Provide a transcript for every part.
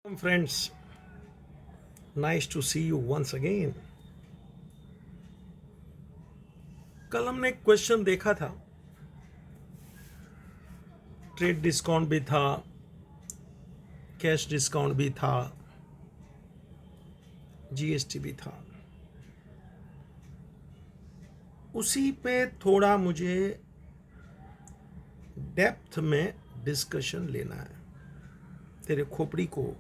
Friends, nice to see you once again. कल हमने एक क्वेश्चन देखा था, ट्रेड डिस्काउंट भी था, कैश डिस्काउंट भी था, जीएसटी भी था। उसी पे थोड़ा मुझे डेप्थ में डिस्कशन लेना है तेरे खोपड़ी को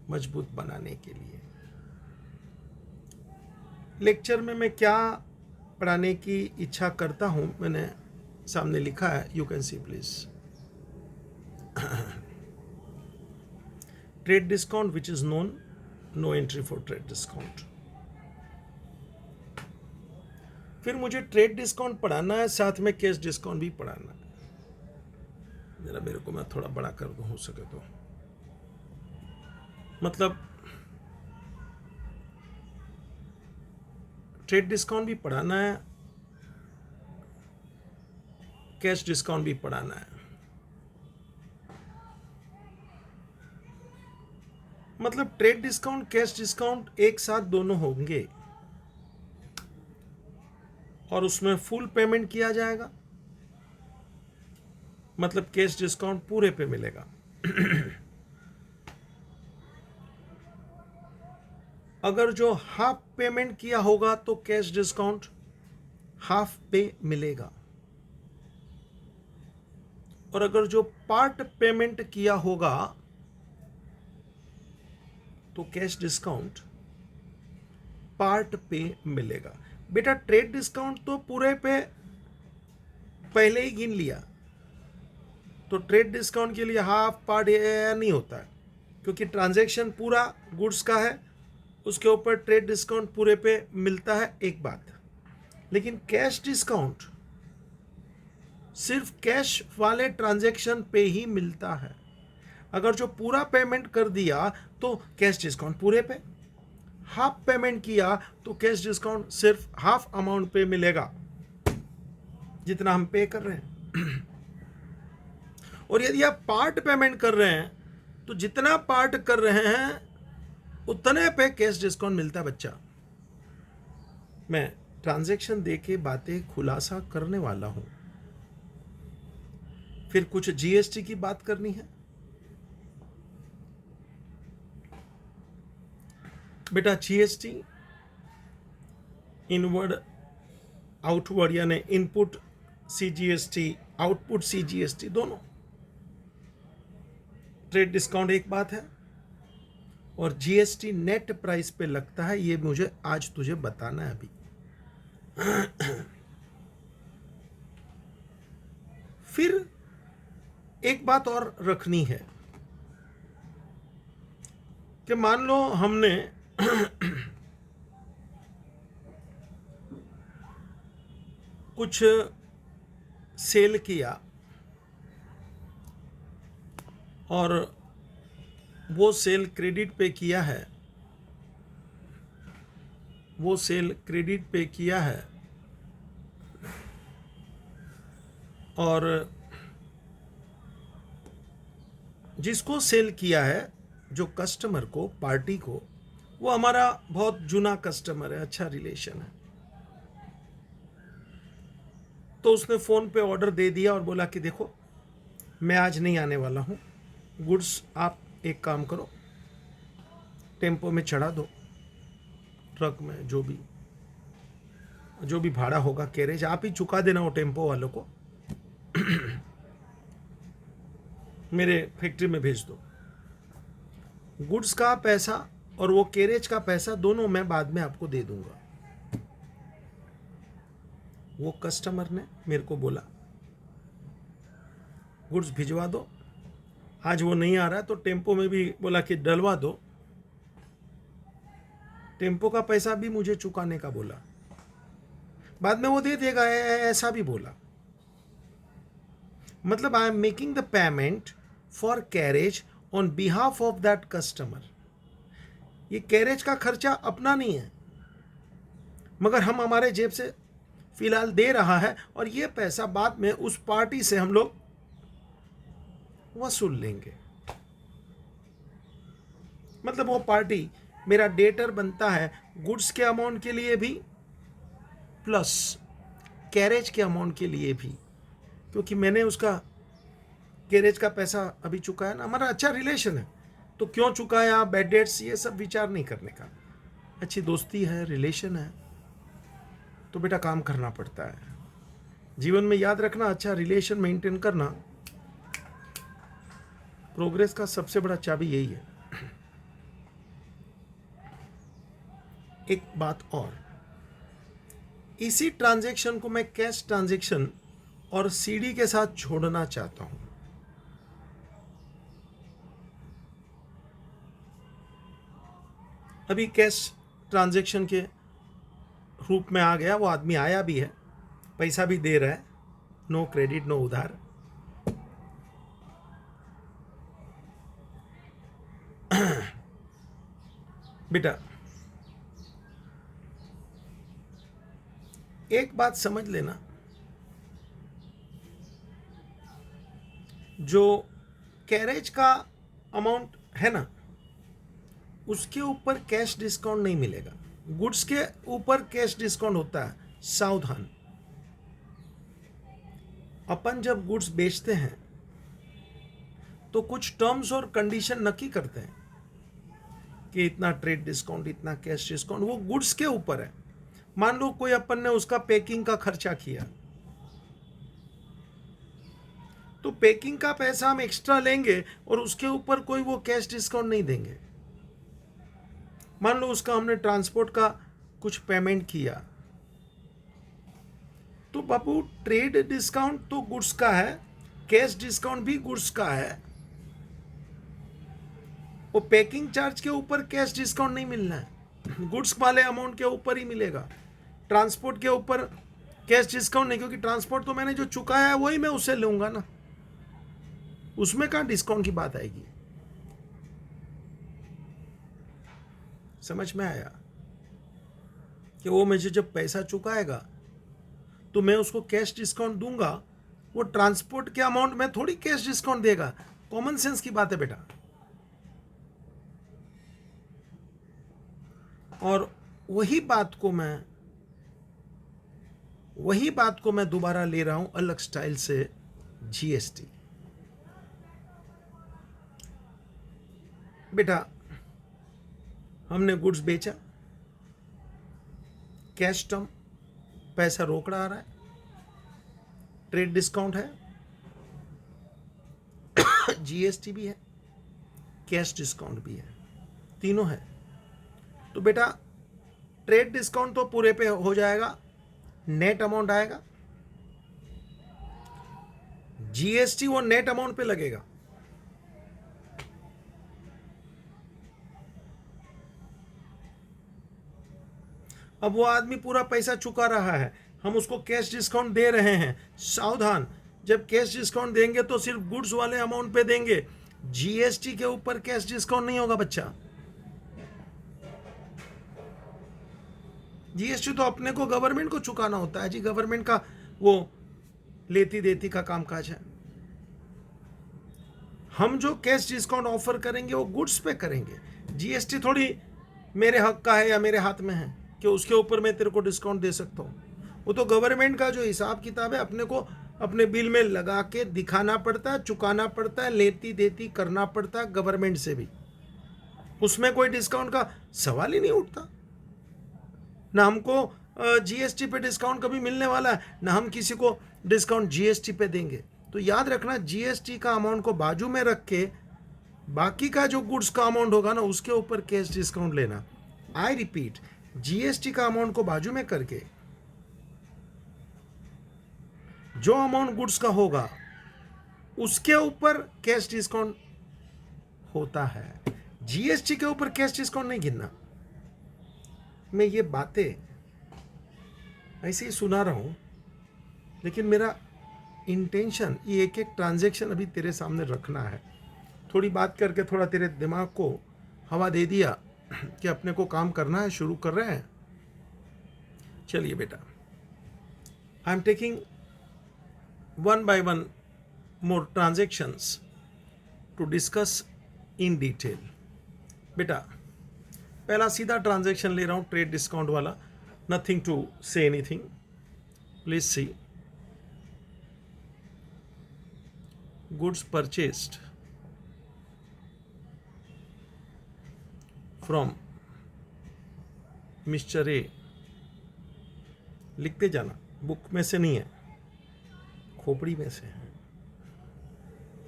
मजबूत बनाने के लिए। लेक्चर में मैं क्या पढ़ाने की इच्छा करता हूं मैंने सामने लिखा है, you can see please. Trade discount which is known, no entry for trade discount. फिर मुझे ट्रेड डिस्काउंट पढ़ाना है, साथ में कैश डिस्काउंट भी पढ़ाना है। जरा मेरे को मैं थोड़ा बड़ा कर दूं हो सके तो, मतलब ट्रेड डिस्काउंट भी पढ़ाना है, कैश डिस्काउंट भी पढ़ाना है। मतलब ट्रेड डिस्काउंट कैश डिस्काउंट एक साथ दोनों होंगे और उसमें फुल पेमेंट किया जाएगा, मतलब कैश डिस्काउंट पूरे पे मिलेगा। अगर जो हाफ पेमेंट किया होगा तो कैश डिस्काउंट हाफ पे मिलेगा, और अगर जो पार्ट पेमेंट किया होगा तो कैश डिस्काउंट पार्ट पे मिलेगा। बेटा ट्रेड डिस्काउंट तो पूरे पे पहले ही गिन लिया, तो ट्रेड डिस्काउंट के लिए हाफ पार्ट नहीं होता है, क्योंकि ट्रांजैक्शन पूरा गुड्स का है, उसके ऊपर ट्रेड डिस्काउंट पूरे पे मिलता है, एक बात। लेकिन कैश डिस्काउंट सिर्फ कैश वाले ट्रांजैक्शन पे ही मिलता है। अगर जो पूरा पेमेंट कर दिया तो कैश डिस्काउंट पूरे पे, हाफ पेमेंट किया तो कैश डिस्काउंट सिर्फ हाफ अमाउंट पे मिलेगा जितना हम पे कर रहे हैं। और यदि आप पार्ट पेमेंट कर रहे हैं तो जितना पार्ट कर रहे हैं उतने पे कैश डिस्काउंट मिलता है। बच्चा, मैं ट्रांजैक्शन देके बातें खुलासा करने वाला हूं। फिर कुछ जीएसटी की बात करनी है। बेटा जीएसटी इनवर्ड आउटवर्ड यानी इनपुट सीजीएसटी, आउटपुट सीजीएसटी, दोनों। ट्रेड डिस्काउंट एक बात है और जीएसटी नेट प्राइस पे लगता है, ये मुझे आज तुझे बताना है अभी। फिर एक बात और रखनी है कि मान लो हमने कुछ सेल किया और वो सेल क्रेडिट पे किया है, वो सेल क्रेडिट पे किया है, और जिसको सेल किया है, जो कस्टमर को, पार्टी को, वो हमारा बहुत जूना कस्टमर है, अच्छा रिलेशन है। तो उसने फोन पे ऑर्डर दे दिया और बोला कि देखो मैं आज नहीं आने वाला हूं, गुड्स आप एक काम करो, टेम्पो में चढ़ा दो, ट्रक में, जो भी भाड़ा होगा, कैरेज आप ही चुका देना वो टेम्पो वालों को, मेरे फैक्ट्री में भेज दो। गुड्स का पैसा और वो कैरेज का पैसा दोनों मैं बाद में आपको दे दूंगा। वो कस्टमर ने मेरे को बोला गुड्स भिजवा दो, आज वो नहीं आ रहा है, तो टेम्पो में भी बोला कि डलवा दो, टेम्पो का पैसा भी मुझे चुकाने का बोला, बाद में वो दे देगा, ऐसा भी बोला। मतलब I am making the payment for carriage on behalf of that customer. ये कैरेज का खर्चा अपना नहीं है, मगर हम हमारे जेब से फिलहाल दे रहा है, और ये पैसा बाद में उस पार्टी से हम लोग वसूल लेंगे। मतलब वो पार्टी मेरा डेटर बनता है गुड्स के अमाउंट के लिए भी प्लस कैरेज के अमाउंट के लिए भी, क्योंकि मैंने उसका कैरेज का पैसा अभी चुकाया ना, हमारा अच्छा रिलेशन है, तो क्यों चुकाया, बैड डेट्स, ये सब विचार नहीं करने का। अच्छी दोस्ती है, रिलेशन है, तो बेटा काम करना पड़ता है। जीवन में याद रखना, अच्छा रिलेशन मेंटेन करना प्रोग्रेस का सबसे बड़ा चाबी यही है। एक बात और, इसी ट्रांजैक्शन को मैं कैश ट्रांजैक्शन और सीडी के साथ जोड़ना चाहता हूं। अभी कैश ट्रांजैक्शन के रूप में आ गया, वो आदमी आया भी है, पैसा भी दे रहा है, नो क्रेडिट नो उधार। बेटा एक बात समझ लेना, जो कैरेज का अमाउंट है ना, उसके ऊपर कैश डिस्काउंट नहीं मिलेगा। गुड्स के ऊपर कैश डिस्काउंट होता है। सावधान, अपन जब गुड्स बेचते हैं तो कुछ टर्म्स और कंडीशन नक्की करते हैं कि इतना ट्रेड डिस्काउंट, इतना कैश डिस्काउंट, वो गुड्स के ऊपर है। मान लो कोई अपन ने उसका पैकिंग का खर्चा किया, तो पैकिंग का पैसा हम एक्स्ट्रा लेंगे और उसके ऊपर कोई वो कैश डिस्काउंट नहीं देंगे। मान लो उसका हमने ट्रांसपोर्ट का कुछ पेमेंट किया, तो बाबू ट्रेड डिस्काउंट तो गुड्स का है, कैश डिस्काउंट भी गुड्स का है। वो पैकिंग चार्ज के ऊपर कैश डिस्काउंट नहीं मिलना है, गुड्स वाले अमाउंट के ऊपर ही मिलेगा। ट्रांसपोर्ट के ऊपर कैश डिस्काउंट नहीं, क्योंकि ट्रांसपोर्ट तो मैंने जो चुकाया है वही मैं उससे लूंगा ना, उसमें कहाँ डिस्काउंट की बात आएगी। समझ में आया कि वो मुझे जब पैसा चुकाएगा तो मैं उसको कैश डिस्काउंट दूंगा, वो ट्रांसपोर्ट के अमाउंट में थोड़ी कैश डिस्काउंट देगा। कॉमन सेंस की बात है बेटा। और वही बात को मैं दोबारा ले रहा हूं अलग स्टाइल से, जीएसटी। बेटा हमने गुड्स बेचा, कैश टर्म, पैसा रोकड़ा आ रहा है, ट्रेड डिस्काउंट है, जीएसटी भी है, कैश डिस्काउंट भी है, तीनों है। तो बेटा ट्रेड डिस्काउंट तो पूरे पे हो जाएगा, नेट अमाउंट आएगा, जीएसटी वो नेट अमाउंट पे लगेगा। अब वो आदमी पूरा पैसा चुका रहा है, हम उसको कैश डिस्काउंट दे रहे हैं। सावधान, जब कैश डिस्काउंट देंगे तो सिर्फ गुड्स वाले अमाउंट पे देंगे, जीएसटी के ऊपर कैश डिस्काउंट नहीं होगा बच्चा। जीएसटी तो अपने को गवर्नमेंट को चुकाना होता है जी, गवर्नमेंट का वो लेती देती का कामकाज है। हम जो कैश डिस्काउंट ऑफर करेंगे वो गुड्स पे करेंगे, जीएसटी थोड़ी मेरे हक का है या मेरे हाथ में है कि उसके ऊपर मैं तेरे को डिस्काउंट दे सकता हूँ। वो तो गवर्नमेंट का जो हिसाब किताब है अपने को अपने बिल में लगा के दिखाना पड़ता है, चुकाना पड़ता है, लेती देती करना पड़ता है गवर्नमेंट से भी। उसमें कोई डिस्काउंट का सवाल ही नहीं उठता। ना हमको जीएसटी पे डिस्काउंट कभी मिलने वाला है, ना हम किसी को डिस्काउंट जीएसटी पे देंगे। तो याद रखना, जीएसटी का अमाउंट को बाजू में रख के बाकी का जो गुड्स का अमाउंट होगा ना उसके ऊपर कैश डिस्काउंट लेना। आई रिपीट, जीएसटी का अमाउंट को बाजू में करके जो अमाउंट गुड्स का होगा उसके ऊपर कैश डिस्काउंट होता है, जीएसटी के ऊपर कैश डिस्काउंट नहीं गिनना। मैं ये बातें ऐसे ही सुना रहा हूं, लेकिन मेरा इंटेंशन ये एक एक ट्रांजैक्शन अभी तेरे सामने रखना है। थोड़ी बात करके थोड़ा तेरे दिमाग को हवा दे दिया कि अपने को काम करना है, शुरू कर रहे हैं। चलिए बेटा, I am taking one by one more transactions to discuss in detail. बेटा पहला सीधा ट्रांजैक्शन ले रहा हूं ट्रेड डिस्काउंट वाला, nothing to say anything, please see goods purchased from mister A, लिखते जाना, बुक में से नहीं है, खोपड़ी में से है,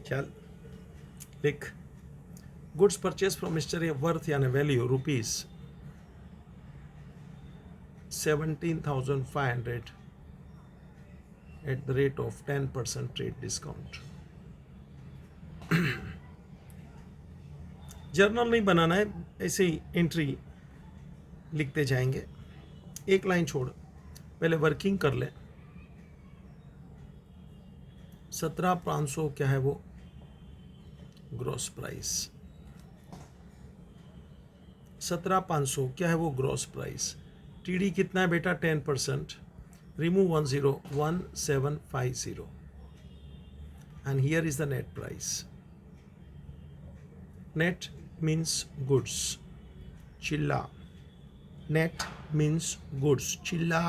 चल लिख। Goods purchase from mister A worth यानी value rupees 17,500 at the rate of 10% trade discount. Journal नहीं बनाना है, ऐसे ही एंट्री लिखते जाएंगे, एक लाइन छोड़, पहले वर्किंग कर ले। 17,500 क्या है वो ग्रॉस प्राइस, 17,500 क्या है वो ग्रॉस प्राइस। टीडी कितना है बेटा 10%, remove 10, 1750 and here is the net price. Net means goods, चिल्ला, नेट मीन्स गुड्स, चिल्ला,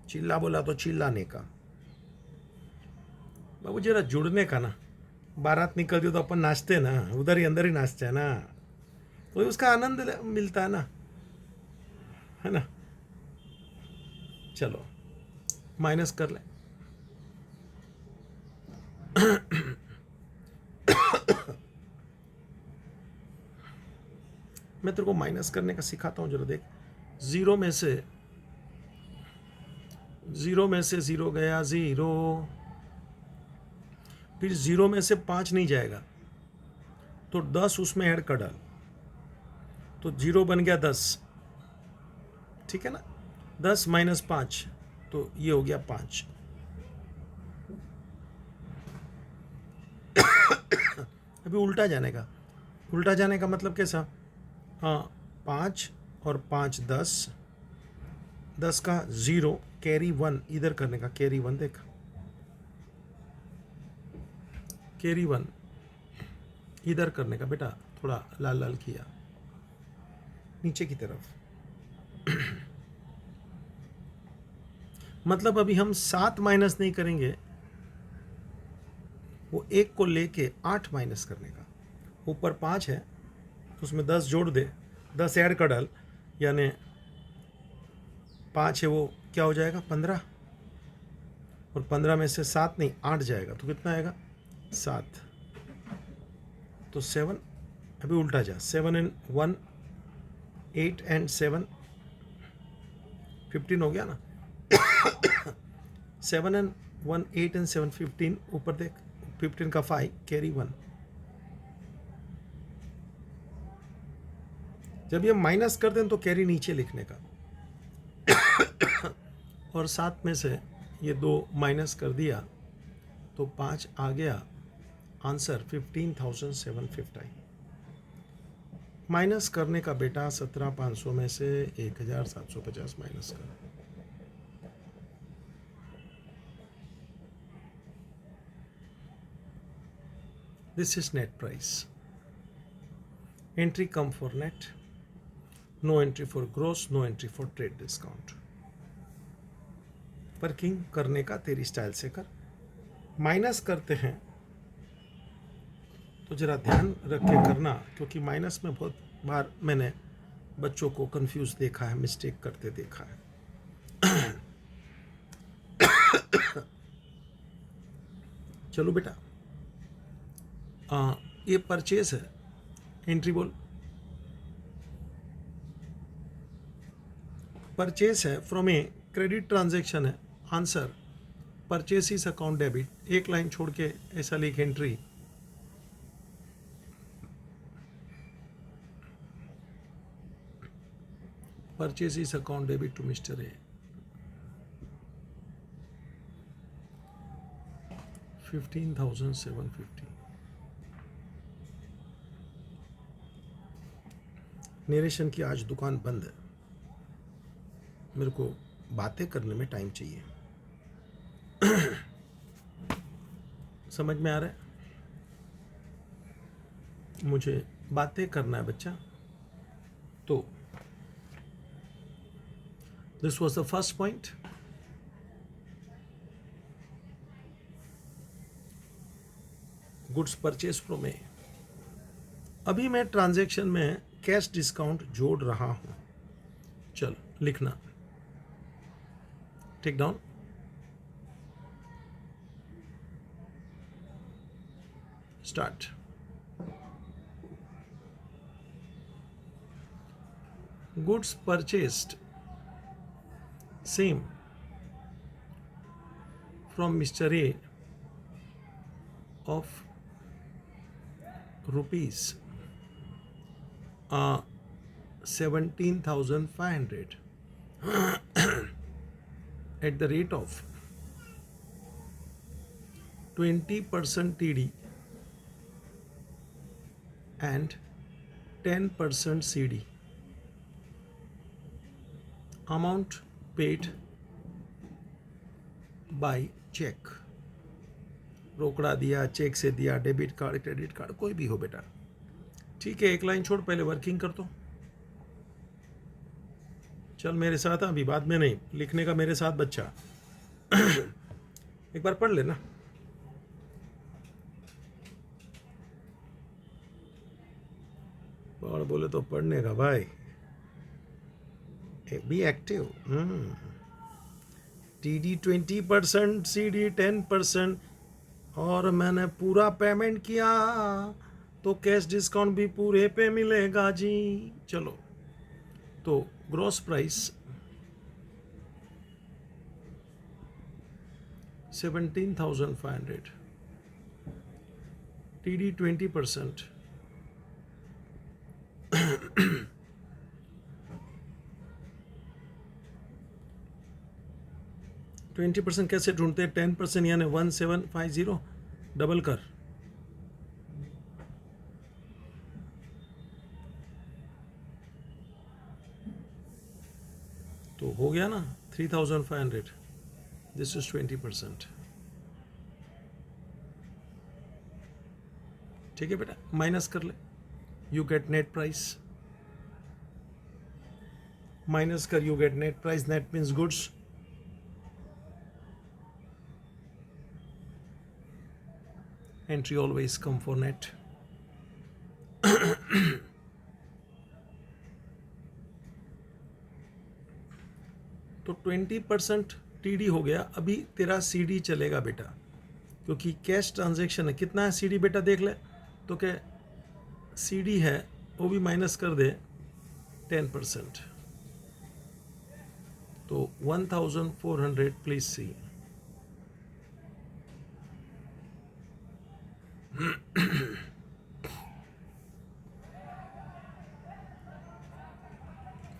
चिल्ला बोला तो चिल्लाने का बाबू, जरा जुड़ने का ना। बारात निकलती हो तो अपन नाचते ना, उधर ही अंदर ही नाचते हैं ना, तो उसका आनंद मिलता है ना। चलो माइनस कर ले। मैं तेरे को माइनस करने का सिखाता हूं, जरा देख। जीरो में से जीरो गया जीरो, फिर जीरो में से 5 नहीं जाएगा तो 10 उसमें ऐड कर डाल, तो जीरो बन गया 10, ठीक है ना। 10 माइनस 5 तो ये हो गया 5। अभी उल्टा जाने का मतलब कैसा, हाँ 5 और 5 10, 10 का 0 कैरी 1 इधर करने का, कैरी 1 देख, कैरी 1 इधर करने का बेटा, थोड़ा लाल लाल किया नीचे की तरफ। मतलब अभी हम 7 माइनस नहीं करेंगे, वो 1 को लेके 8 माइनस करने का। ऊपर 5 है तो उसमें 10 जोड़ दे, 10 ऐड कर डाल, यानी 5 है वो क्या हो जाएगा 15, और 15 में से 7 नहीं 8 जाएगा तो कितना आएगा 7, तो 7। अभी उल्टा जा, 7 एंड 1 8 एंड 7 15 हो गया ना। 7 एंड 1 8 एंड 7 15, ऊपर देख 15 का 5 कैरी 1। जब ये माइनस करते हैं तो कैरी नीचे लिखने का, और 7 में से ये 2 माइनस कर दिया तो 5 आ गया, आंसर 15,750। माइनस करने का बेटा 17,500 में से 1,750 माइनस कर। This is net price. Entry come for net, no entry for gross, no entry for trade discount. Working करने का तेरी स्टाइल से कर। माइनस करते हैं तो जरा ध्यान रख के करना, क्योंकि माइनस में बहुत बार मैंने बच्चों को कंफ्यूज देखा है, मिस्टेक करते देखा है। चलो बेटा, ये परचेस है, एंट्री बोल। परचेस है फ्रॉम ए क्रेडिट ट्रांजैक्शन है, answer purchase is account debit. एक लाइन छोड़ के ऐसा लिख entry, purchase is account debit to mister A, 15,750। Narration की आज दुकान बंद है, मेरे को बातें करने में टाइम चाहिए। समझ में आ रहा है? मुझे बातें करना है बच्चा। तो this was the first point. Goods purchase from A. अभी मैं ट्रांजैक्शन में कैश डिस्काउंट जोड़ रहा हूं। चल लिखना, take down. Start. Goods purchased same from mister A of rupees 17,500 at the rate of 20% TD and 10% CD. Amount paid by check. रोकड़ा दिया, चेक से दिया, डेबिट कार्ड, क्रेडिट कार्ड, कोई भी हो बेटा। ठीक है, एक लाइन छोड़, पहले वर्किंग कर दो। चल मेरे साथ, अभी बाद में नहीं, लिखने का मेरे साथ बच्चा। एक बार पढ़ लेना। और बोले तो पढ़ने का भाई, बी एक्टिव। TD 20%, CD 10%, और मैंने पूरा पेमेंट किया तो कैश डिस्काउंट भी पूरे पे मिलेगा जी। चलो, तो ग्रॉस प्राइस 17,500, TD 20%, 20% कैसे ढूंढते हैं? 10% यानी 1750, डबल कर, तो हो गया ना 3,500। This is 20%। ठीक है बेटा, माइनस कर ले, you get net price. Minus कर, you get net price. Net means goods. Entry always come for net. तो 20% TD हो गया। अभी तेरा CD चलेगा बेटा, क्योंकि कैश ट्रांजैक्शन है। कितना है CD बेटा देख ले, तो क्या CD है वो भी माइनस कर दे 10%, तो 1,400 प्लीज सी।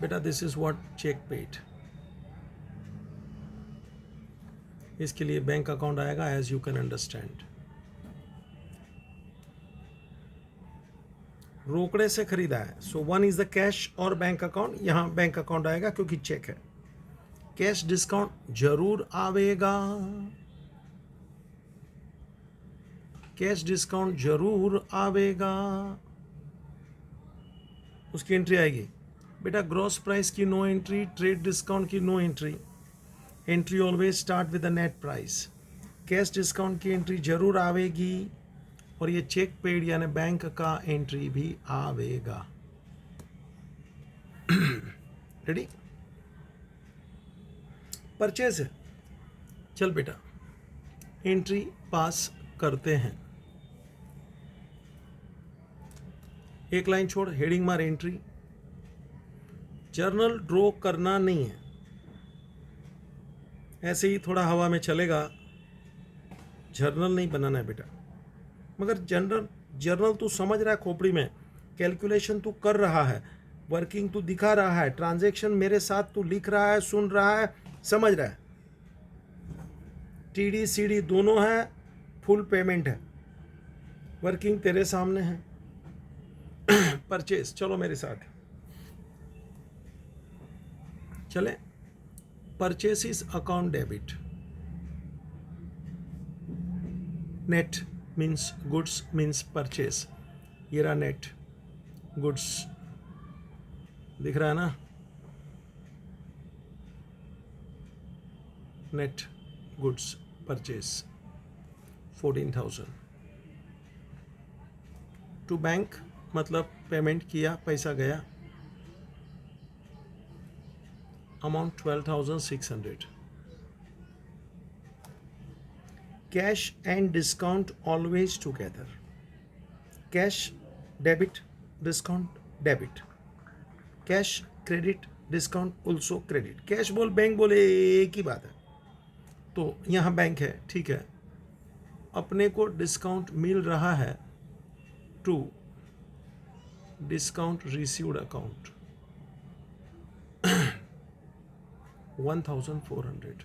बेटा this is what cheque paid. इसके लिए बैंक अकाउंट आएगा, एज यू कैन अंडरस्टैंड। रोकड़े से खरीदा है, so one is the cash और बैंक अकाउंट। यहां बैंक अकाउंट आएगा क्योंकि चेक है। कैश डिस्काउंट जरूर आवेगा, कैश डिस्काउंट जरूर आवेगा, उसकी एंट्री आएगी। बेटा ग्रॉस प्राइस की नो एंट्री, ट्रेड डिस्काउंट की no entry. Entry always start with the net price. Cash discount की एंट्री जरूर आवेगी, और ये चेक पेड यानी बैंक का एंट्री भी आवेगा। रेडी? परचेज है। चल बेटा एंट्री पास करते हैं। एक लाइन छोड़, हेडिंग मार एंट्री। जर्नल ड्रॉ करना नहीं है, ऐसे ही थोड़ा हवा में चलेगा, जर्नल नहीं बनाना है बेटा। मगर जर्नल तू समझ रहा है, खोपड़ी में कैलकुलेशन तू कर रहा है, वर्किंग तू दिखा रहा है, ट्रांजैक्शन मेरे साथ तू लिख रहा है, सुन रहा है, समझ रहा है। TD CD दोनों है, फुल पेमेंट है, वर्किंग तेरे सामने है। परचेज, चलो मेरे साथ चले। Purchases account debit, net means goods means purchase, ये रहा नेट। गुड्स दिख रहा है ना, net goods purchase 14,000 to bank, मतलब पेमेंट किया, पैसा गया, amount 12,600. Cash and discount always together. Cash debit, discount debit. Cash credit, discount also credit. Cash बोल बैंक बोले एक ही बात है. तो यहाँ बैंक है, ठीक है, अपने को डिस्काउंट मिल रहा है to discount received account 1,400.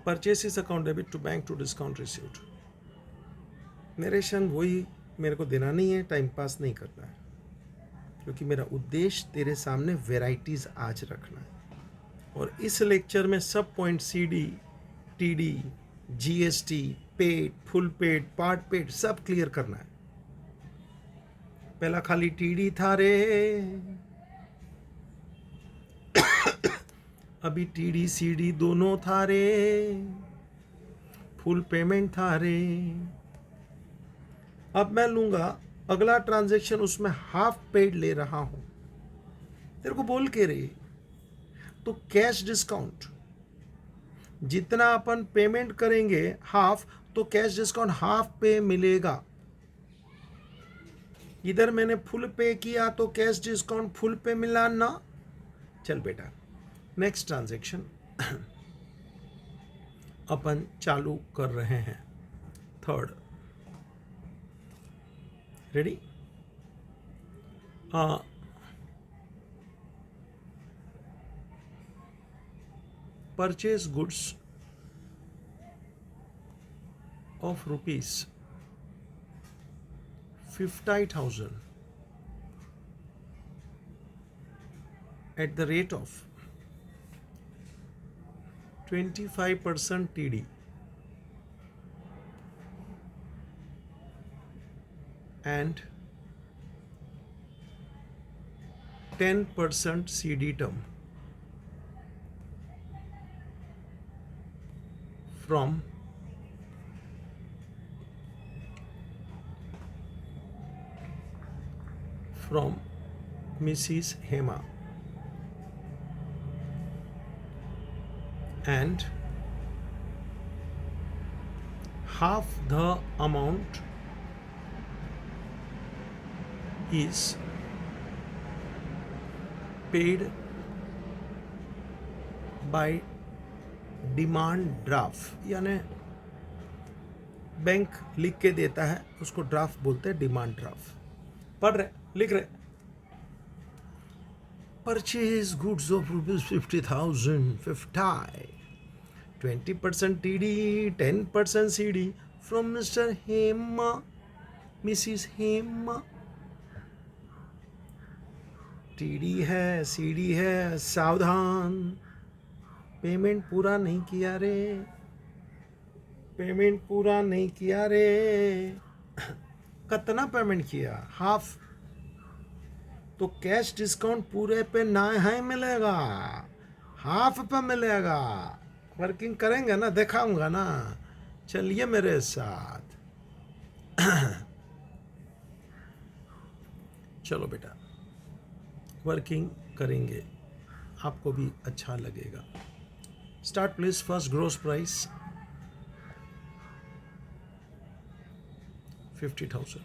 Purchases account debit to bank to discount received. Narration वही, मेरे को देना नहीं है, टाइम पास नहीं करना है, क्योंकि मेरा उद्देश्य तेरे सामने वेराइटीज़ आज रखना है. और इस लेक्चर में सब point CD, TD, GST, paid, full paid, part paid सब क्लियर करना है. पहला खाली TD था रे, अभी TD CD दोनों था रे, फुल पेमेंट था रे. अब मैं लूंगा अगला ट्रांजैक्शन, उसमें हाफ पेड ले रहा हूं, तेरे को बोल के रे. तो कैश डिस्काउंट जितना अपन पेमेंट करेंगे हाफ, तो कैश डिस्काउंट हाफ पे मिलेगा. इधर मैंने फुल पे किया तो कैश डिस्काउंट फुल पे मिला ना. चल बेटा, नेक्स्ट ट्रांजैक्शन अपन चालू कर रहे हैं. Third, ready? Purchase goods of rupees 50,000 at the rate of 25% TD and 10% CD term from Mrs. Hema and half the amount is paid by demand draft, यानी बैंक लिख के देता है, उसको ड्राफ्ट बोलते हैं, डिमांड ड्राफ्ट. पढ़ रहे, लिख रहे. Purchase goods of ₹50,000, 50, 20% TD, 10% CD from Mr. Hema, Mrs. Hema. TD है, CD है, सावधान. पेमेंट पूरा नहीं किया रे, पेमेंट पूरा नहीं किया रे. कितना पेमेंट किया? हाफ. तो कैश डिस्काउंट पूरे पे ना है मिलेगा, हाफ पे मिलेगा. वर्किंग करेंगे ना, दिखाऊंगा ना, चलिए मेरे साथ. चलो बेटा, वर्किंग करेंगे, आपको भी अच्छा लगेगा. Start please. First gross price 50,000.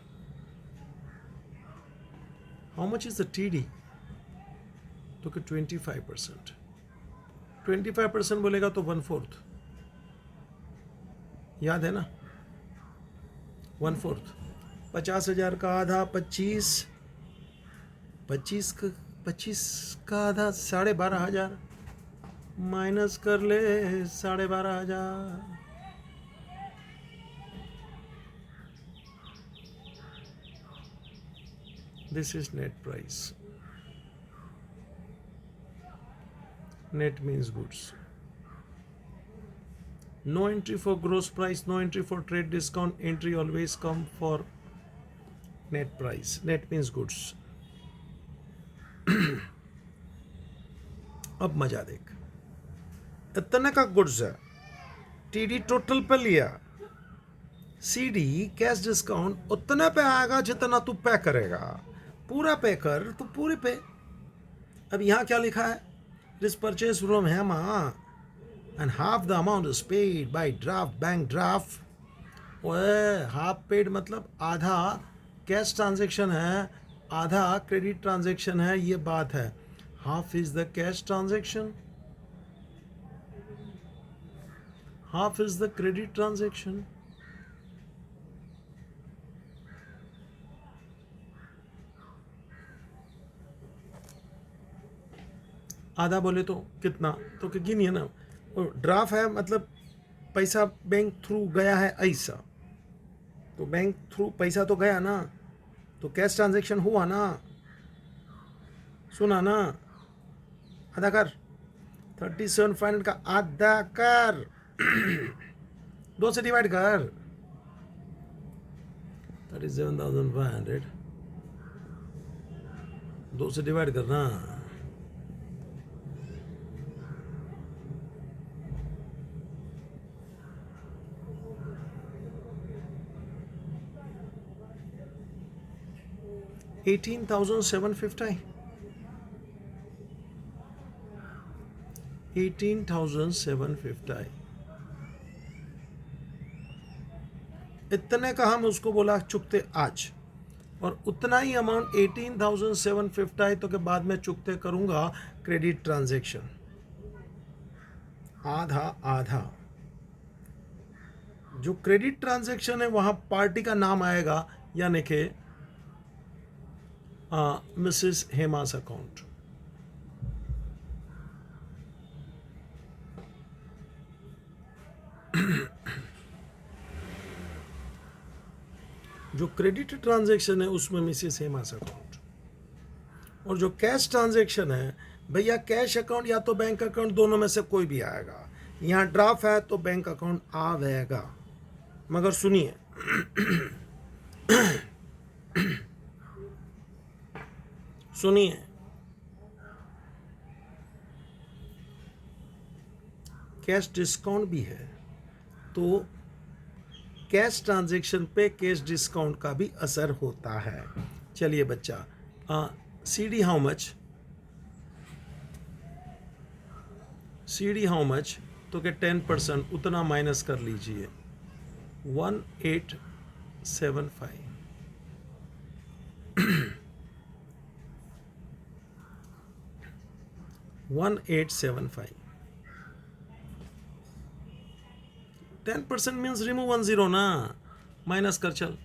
How much is the TD? तो कि 25%. 25% बोलेगा तो 1/4, याद है ना? 1/4, 50,000 का आधा 25, 25 का आधा 12,500, माइनस कर ले 12,500. This is net price. Net means goods. No entry for gross price, no entry for trade discount, entry always come for net price. Net means goods. अब मजा देख, इतने का गुड्स है, टीडी टोटल पे लिया, सीडी कैश डिस्काउंट उतने पे आएगा जितना तू पे करेगा, पूरा पे कर तो पूरे पे। अब यहाँ क्या लिखा है, this purchase from Hema and half the amount is paid by draft bank draft. ओए हाफ पेड मतलब आधा कैश ट्रांजेक्शन है, आधा क्रेडिट ट्रांजेक्शन है, ये बात है। Half is the cash transaction, half is the credit transaction. आधा बोले तो कितना, तो कि गिनिए ना। ड्राफ्ट है मतलब पैसा बैंक थ्रू गया है ऐसा, तो बैंक थ्रू पैसा तो गया ना, तो कैश ट्रांजेक्शन हुआ ना, सुना ना। आधा कर, 37,500 का आधा कर, 2 से डिवाइड कर, 37,500 2 से डिवाइड करना, $18,750, 18,750। इतने का हम उसको बोला चुकते आज, और उतना ही अमाउंट 18,750 तो के बाद में चुकते करूंगा क्रेडिट ट्रांजैक्शन, आधा आधा। जो क्रेडिट ट्रांजैक्शन है वहां पार्टी का नाम आएगा, यानी कि मिसेस हेमास अकाउंट। जो क्रेडिट ट्रांजैक्शन है उसमें मिसेस हेमास अकाउंट, और जो कैश ट्रांजैक्शन है भैया कैश अकाउंट या तो बैंक अकाउंट, दोनों में से कोई भी आएगा। यहाँ ड्राफ्ट है तो बैंक अकाउंट आएगा, मगर सुनिए सुनिए, कैश डिस्काउंट भी है तो कैश ट्रांजैक्शन पे कैश डिस्काउंट का भी असर होता है। चलिए बच्चा, CD how much, CD how much, तो के 10% उतना माइनस कर लीजिए, 1875। 1875, 10% मीन्स रिमूव 1 0 ना, माइनस कर चल,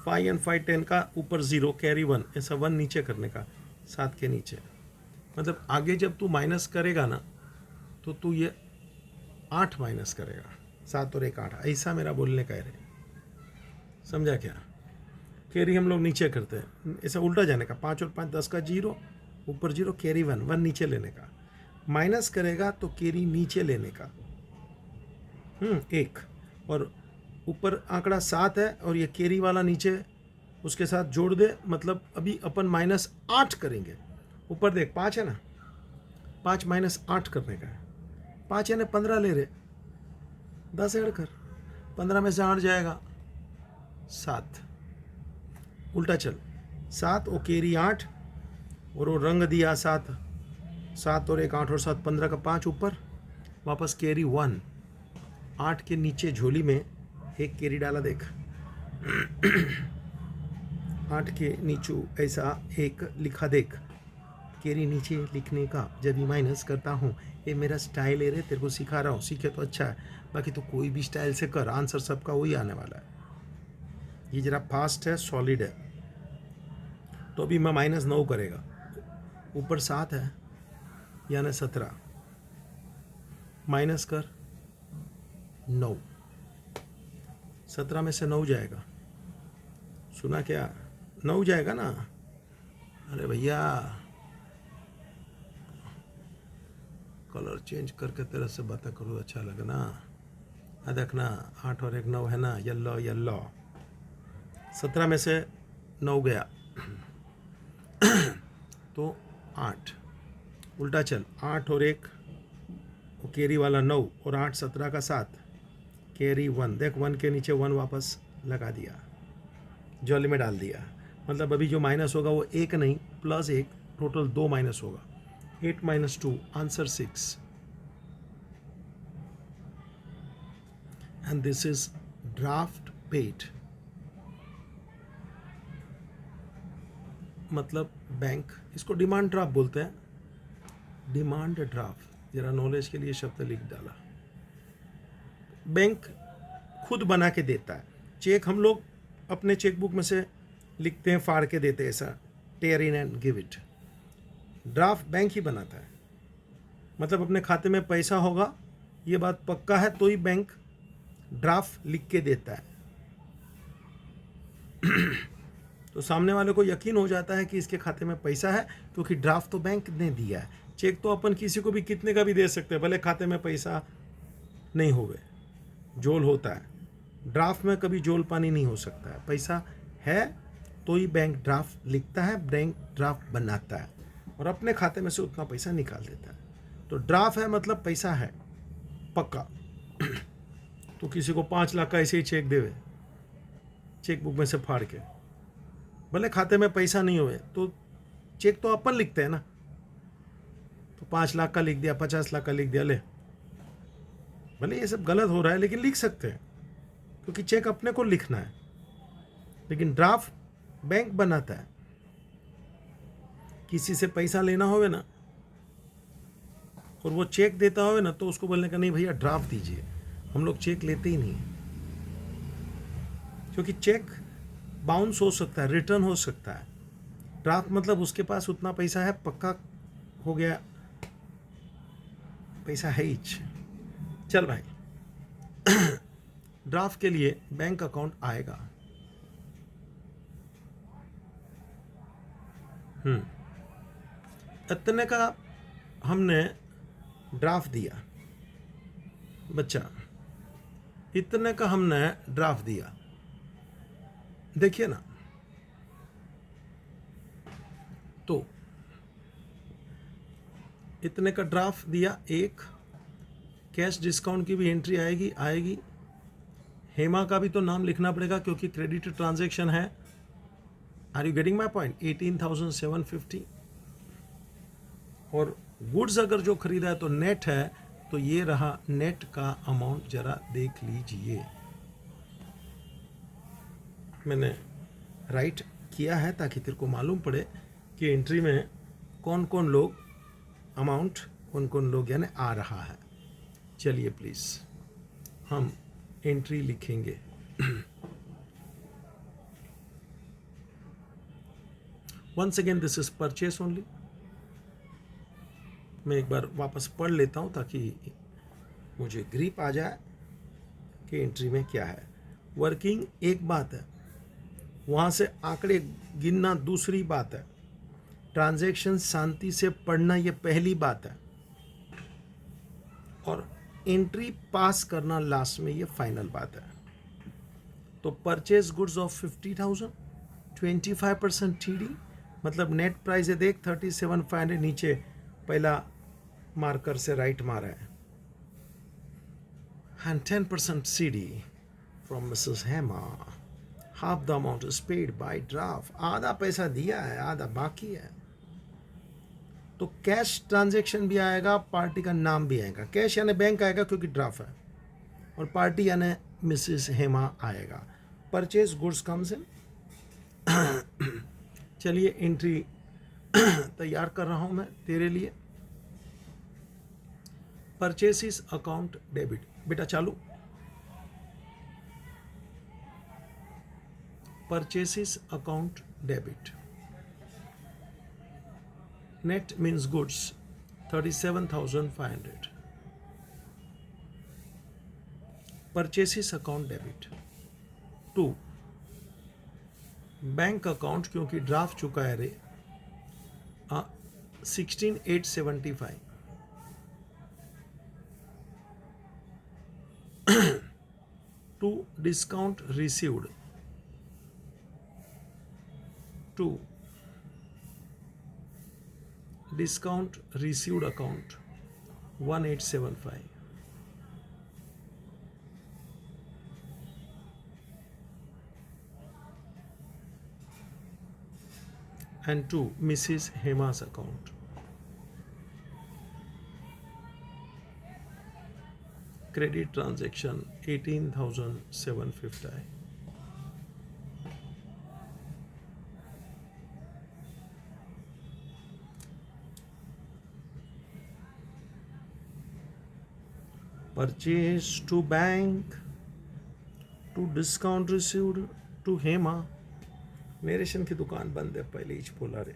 5 and 5 10 का ऊपर 0 कैरी 1, ऐसा 1 नीचे करने का, 7 के नीचे। मतलब आगे जब तू माइनस करेगा ना तो तू ये 8 माइनस करेगा, 7 और 1 8, ऐसा मेरा बोलने का है, समझा क्या। कैरी हम लोग नीचे करते हैं, ऐसा उल्टा जाने का, 5 और 5 10 का 0, ऊपर 0 कैरी 1 1 नीचे लेने का, माइनस करेगा तो कैरी नीचे लेने का, 1, और ऊपर आंकड़ा 7 है और ये कैरी वाला नीचे उसके साथ जोड़ दे, मतलब अभी अपन -8 करेंगे। ऊपर देख 5 है ना, 5 -8 करने का है, 5 यानी 15 ले रहे, 10 ऐड कर, 15 में से 8 जाएगा 7, उल्टा चल, 7 और कैरी 8, और वो रंग दिया 7, 7 और 1 8 और 7 15 का 5 ऊपर, वापस कैरी 1, 8 के नीचे झोली में एक कैरी डाला देख, 8 के नीचे ऐसा एक लिखा देख, कैरी नीचे लिखने का जब भी माइनस करता हूँ, ये मेरा स्टाइल है रे, तेरे को सिखा रहा हूँ, सीखे तो अच्छा है, बाकी तो कोई भी स्टाइल से कर, आंसर सबका वही आने वाला है। ये जरा फास्ट है, सॉलिड है, तो अभी मैं -9 करेगा, ऊपर 7 है यानी 17, माइनस कर 9, 17 में से 9 जाएगा, सुना क्या, 9 जाएगा ना। अरे भैया कलर चेंज करके तेरे से बातें करूँ अच्छा लगे ना। देखना 8 और 1 9 है ना, येल्लो येल्लो। 17 में से 9 गया तो 8, उल्टा चल 8 और 1 वो कैरी वाला 9 और 8 17 का 7 कैरी 1, देख 1 के नीचे 1 वापस लगा दिया, जॉली में डाल दिया। मतलब अभी जो माइनस होगा वो 1 नहीं +1, टोटल 2 माइनस होगा। 8 - 2 answer 6 and this is draft paid. मतलब बैंक, इसको डिमांड ड्राफ्ट बोलते हैं। डिमांड ड्राफ्ट, जरा नॉलेज के लिए शब्द लिख डाला। बैंक खुद बना के देता है चेक, हम लोग अपने चेकबुक में से लिखते हैं, फाड़ के देते हैं, ऐसा tear in and give it. Draft bank ही बनाता है। मतलब अपने खाते में पैसा होगा, ये बात पक्का है, तो ही बैंक ड्राफ्ट लिख के देता है। तो सामने वाले को यकीन हो जाता है कि इसके खाते में पैसा है, क्योंकि ड्राफ्ट तो बैंक ने दिया है। चेक तो अपन किसी को भी कितने का भी दे सकते हैं, भले खाते में पैसा नहीं होवे, जोल होता है। ड्राफ्ट में कभी जोल पानी नहीं हो सकता है। पैसा है तो ही बैंक ड्राफ्ट लिखता है, बैंक ड्राफ्ट बनाता है और अपने खाते में से उतना पैसा निकाल देता है। तो ड्राफ्ट है मतलब पैसा है पक्का। तो किसी को 5 लाख का ऐसे ही चेक देवे, चेक बुक में से फाड़ के, भले खाते में पैसा नहीं हुए, तो चेक तो अपन लिखते हैं ना। तो 5 लाख का लिख दिया, 50 लाख का लिख दिया, ले, भले ये सब गलत हो रहा है लेकिन लिख सकते हैं, क्योंकि चेक अपने को लिखना है। लेकिन ड्राफ्ट बैंक बनाता है। किसी से पैसा लेना होवे ना और वो चेक देता होवे ना, तो उसको बोलने का नहीं भैया ड्राफ्ट दीजिए। हम लोग चेक लेते ही नहीं, क्योंकि चेक बाउंस हो सकता है, रिटर्न हो सकता है। ड्राफ्ट मतलब उसके पास उतना पैसा है, पक्का हो गया, पैसा है ही। चल भाई, ड्राफ्ट के लिए बैंक अकाउंट आएगा। इतने का हमने ड्राफ्ट दिया बच्चा, इतने का हमने ड्राफ्ट दिया। देखिए ना, तो इतने का ड्राफ्ट दिया। एक कैश डिस्काउंट की भी एंट्री आएगी। हेमा का भी तो नाम लिखना पड़ेगा, क्योंकि क्रेडिट ट्रांजैक्शन है। Are you getting my point? 18,750। और गुड्स अगर जो खरीदा है तो नेट है, तो ये रहा नेट का अमाउंट, जरा देख लीजिए। मैंने राइट किया है ताकि तेरे को मालूम पड़े कि एंट्री में कौन कौन लोग अमाउंट, कौन कौन लोग यानी आ रहा है। चलिए प्लीज़ हम एंट्री लिखेंगे। Once again this is purchase only. मैं एक बार वापस पढ़ लेता हूँ ताकि मुझे ग्रिप आ जाए कि एंट्री में क्या है। वर्किंग एक बात है, वहाँ से आंकड़े गिनना दूसरी बात है, ट्रांजैक्शन शांति से पढ़ना ये पहली बात है, और एंट्री पास करना लास्ट में ये फाइनल बात है। तो परचेज गुड्स ऑफ 50,000, 25% TD, मतलब नेट प्राइस है देख 37,500, नीचे पहला मार्कर से राइट मारा है, and 10% CD from Mrs. Hema. Half the amount is paid by draft. आधा पैसा दिया है, आधा बाकी है। तो कैश ट्रांजैक्शन भी आएगा, पार्टी का नाम भी आएगा। कैश यानी बैंक आएगा क्योंकि ड्राफ्ट है, और पार्टी यानी मिसेस हेमा आएगा। Purchase goods comes in. चलिए एंट्री तैयार कर रहा हूं मैं तेरे लिए। परचेसिस अकाउंट डेबिट, बेटा चालू। Purchases account debit, net means goods 37,500. Purchases account debit. 2 bank account, क्योंकि ड्राफ्ट चुका है रे, 16,875। to discount received to discount received account 1875 and to Mrs. Hema's account. Credit transaction 18,750. Purchase to bank to discount received to Hema. Narration की दुकान बंद है, पहले ही बोला रे.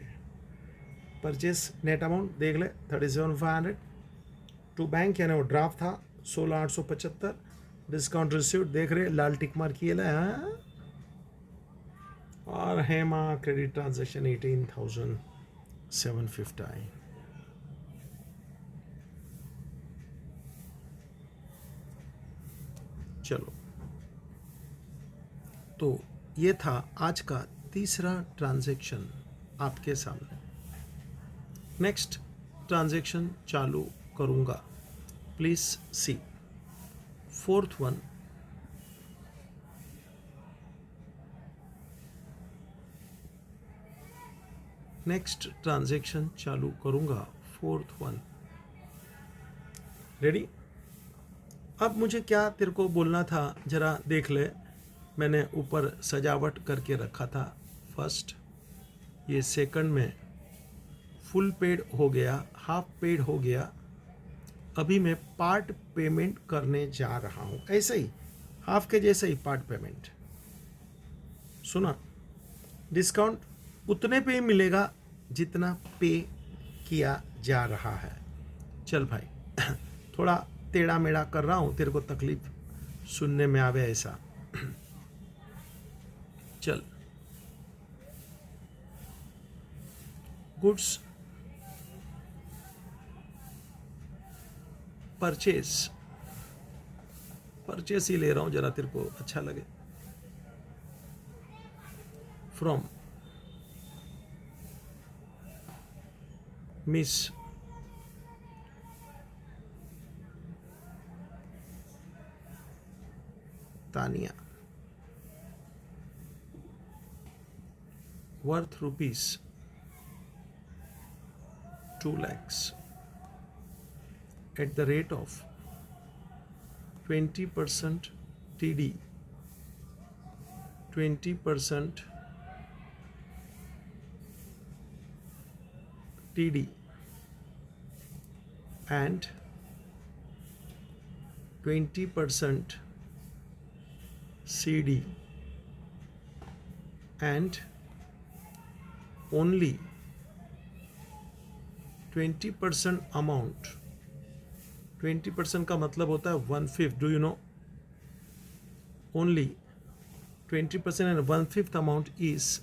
परचेस नेट अमाउंट देख ले 37,500. टू बैंक यानी वो ड्राफ्ट था 16,875. डिस्काउंट रिसीव्ड देख रहे लाल टिक मार किए ले. हाँ, और हेमा क्रेडिट ट्रांजैक्शन 18,750. चलो, तो ये था आज का तीसरा ट्रांजैक्शन आपके सामने. नेक्स्ट ट्रांजैक्शन चालू करूंगा. Please C fourth one. Next transaction चालू करूंगा. Fourth one. रेडी. अब मुझे क्या तेरे को बोलना था जरा देख ले. मैंने ऊपर सजावट करके रखा था. फर्स्ट, ये सेकंड में फुल पेड हो गया, हाफ पेड हो गया. अभी मैं पार्ट पेमेंट करने जा रहा हूं. ऐसे ही हाफ के जैसे ही पार्ट पेमेंट. सुना, डिस्काउंट उतने पे ही मिलेगा जितना पे किया जा रहा है. चल भाई थोड़ा टेढ़ा मेढ़ा कर रहा हूं, तेरे को तकलीफ सुनने में आवे ऐसा. चल, गुड्स परचेस ही ले रहा हूं जरा तेरे को अच्छा लगे. From miss Tania, worth rupees 2 lakhs at the rate of 20% TD, 20% TD and 20% CD and only 20% amount. 20% का मतलब होता है 1/5. Do you know? Only 20% and 1/5 amount is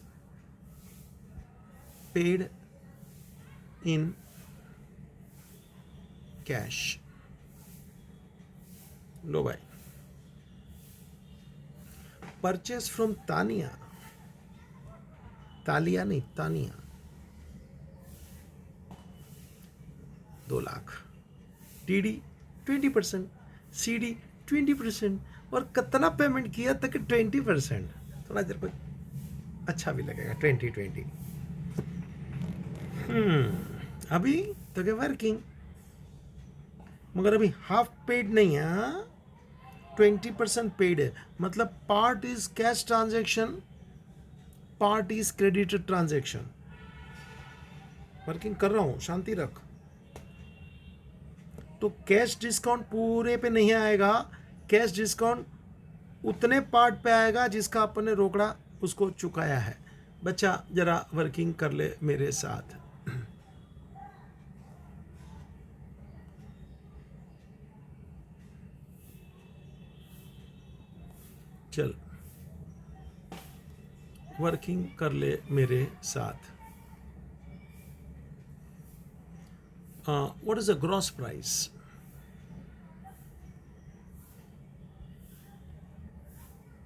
paid in cash. लो भाई. परचेस फ्रॉम तानिया, तालिया नहीं तानिया, 2 लाख. TD 20%, CD 20%. और कितना पेमेंट किया तक 20%. थोड़ा देर पर अच्छा भी लगेगा 2020. अभी तो क्या वर्किंग, मगर अभी हाफ पेड नहीं है. 20% पेड है. मतलब part is cash transaction, part is credited transaction. Working कर रहा हूं, शांति रख. तो कैश डिस्काउंट पूरे पे नहीं आएगा. कैश डिस्काउंट उतने पार्ट पे आएगा जिसका अपन ने रोकड़ा उसको चुकाया है. बच्चा जरा वर्किंग कर ले मेरे साथ. चल वर्किंग कर ले मेरे साथ. What is the gross price?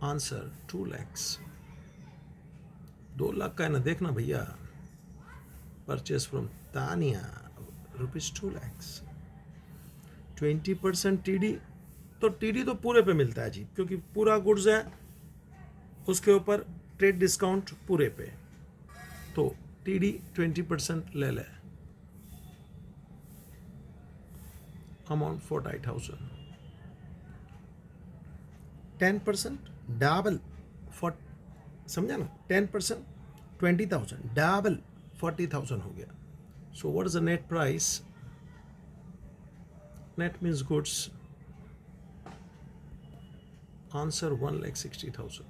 Answer 2 lakhs। 2 lakh का है ना, देखना भैया। Purchase from Tania ₹2 lakhs। 20% TD, तो टीडी तो पूरे पे मिलता है जी, क्योंकि पूरा गुड्स है, उसके ऊपर ट्रेड डिस्काउंट पूरे पे, तो टीडी 20% ले ले। अमाउंट 48,000। 10% डबल, समझा ना, 10% 20,000 डबल 40,000 हो गया। So what is the net price? Net means goods, answer 1,60,000।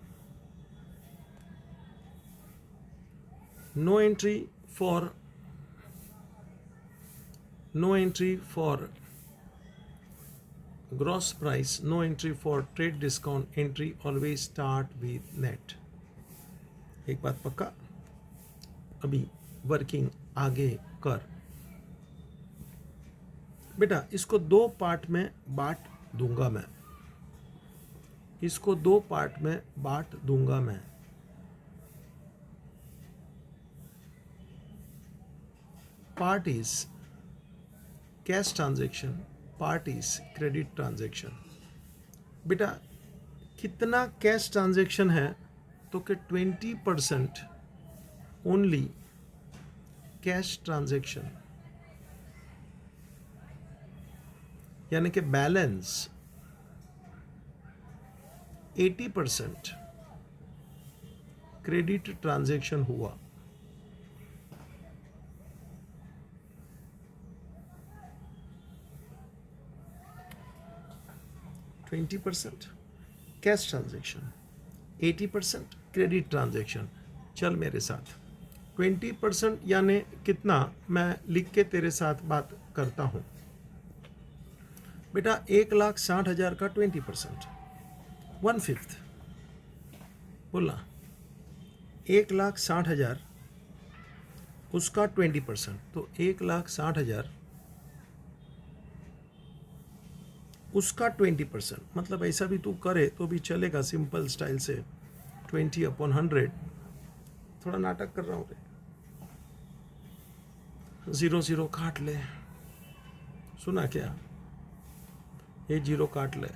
No entry for gross price, no entry for trade discount, entry always start with net। एक बात पक्का, अभी वर्किंग आगे कर। बेटा इसको 2 पार्ट में बांट दूंगा मैं, इसको 2 पार्ट में बांट दूंगा मैं। Part is cash transaction, part is credit transaction. बेटा कितना कैश ट्रांजैक्शन है, तो कि 20% ओनली कैश ट्रांजैक्शन, यानी कि बैलेंस 80% क्रेडिट ट्रांजैक्शन हुआ। %20 कैश ट्रांजैक्शन, 80% क्रेडिट ट्रांजैक्शन। चल मेरे साथ, 20% यानी कितना, मैं लिख के तेरे साथ बात करता हूं। बेटा 1,60,000 का 20%, 1/5 बोलना। 1,60,000 उसका 20%, तो 1,60,000 उसका 20%, मतलब ऐसा भी तू करे तो भी चलेगा सिंपल स्टाइल से। 20/100, थोड़ा नाटक कर रहा हूँ रे, 0 काट ले, सुना क्या, ये 0 काट ले।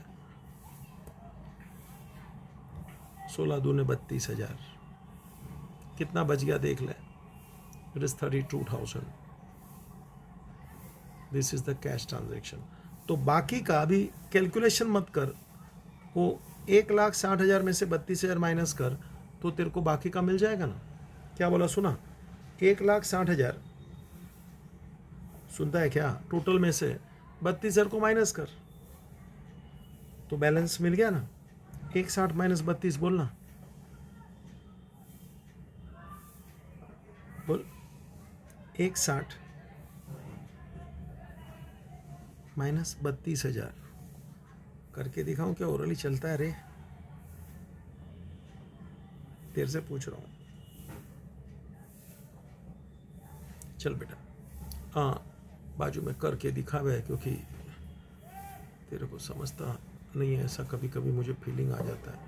16 दूने 32,000, कितना बच गया देख ले। It is 32,000। This is the cash transaction. तो बाकी का अभी कैलकुलेशन मत कर, वो 1,60,000 में से 32,000 माइनस कर, तो तेरे को बाकी का मिल जाएगा ना। क्या बोला, सुना? 1,60,000 सुनता है क्या? टोटल में से 32,000 को माइनस कर, तो बैलेंस मिल गया ना। 1,60 माइनस 32 बोलना, बोल। 1,60 माइनस 32,000 करके दिखाऊं क्या? ओरली चलता है रे, तेरे से पूछ रहा हूं। चल बेटा, हाँ बाजू में करके दिखावे, क्योंकि तेरे को समझता नहीं है ऐसा, कभी कभी मुझे फीलिंग आ जाता है।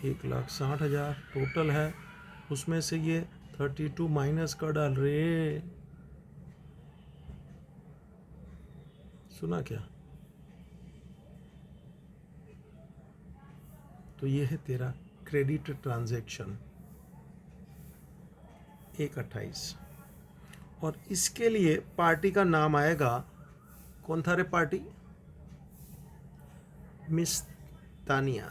1,60,000 टोटल है, उसमें से ये 32 माइनस कर डाल रे, सुना क्या? तो ये है तेरा क्रेडिट ट्रांजैक्शन 1/28, और इसके लिए पार्टी का नाम आएगा, कौन था रे पार्टी? मिस तानिया।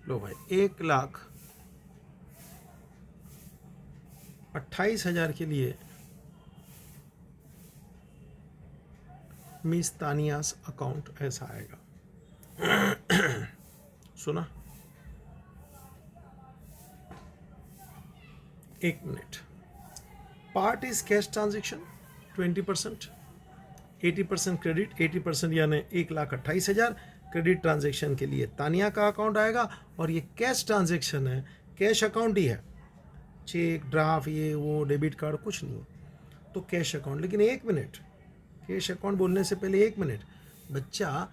लो भाई, 1,28,000 के लिए मिस तानियास अकाउंट ऐसा आएगा। सुना? 1 minute. Part is cash transaction 20%, 80% credit, 80% यानी 1,28,000 क्रेडिट ट्रांजैक्शन के लिए तानिया का अकाउंट आएगा, और ये कैश ट्रांजैक्शन है, कैश अकाउंट ही है, चेक ड्राफ्ट ये वो डेबिट कार्ड कुछ नहीं। तो कैश अकाउंट, लेकिन 1 मिनट, कैश अकाउंट बोलने से पहले 1 मिनट बच्चा,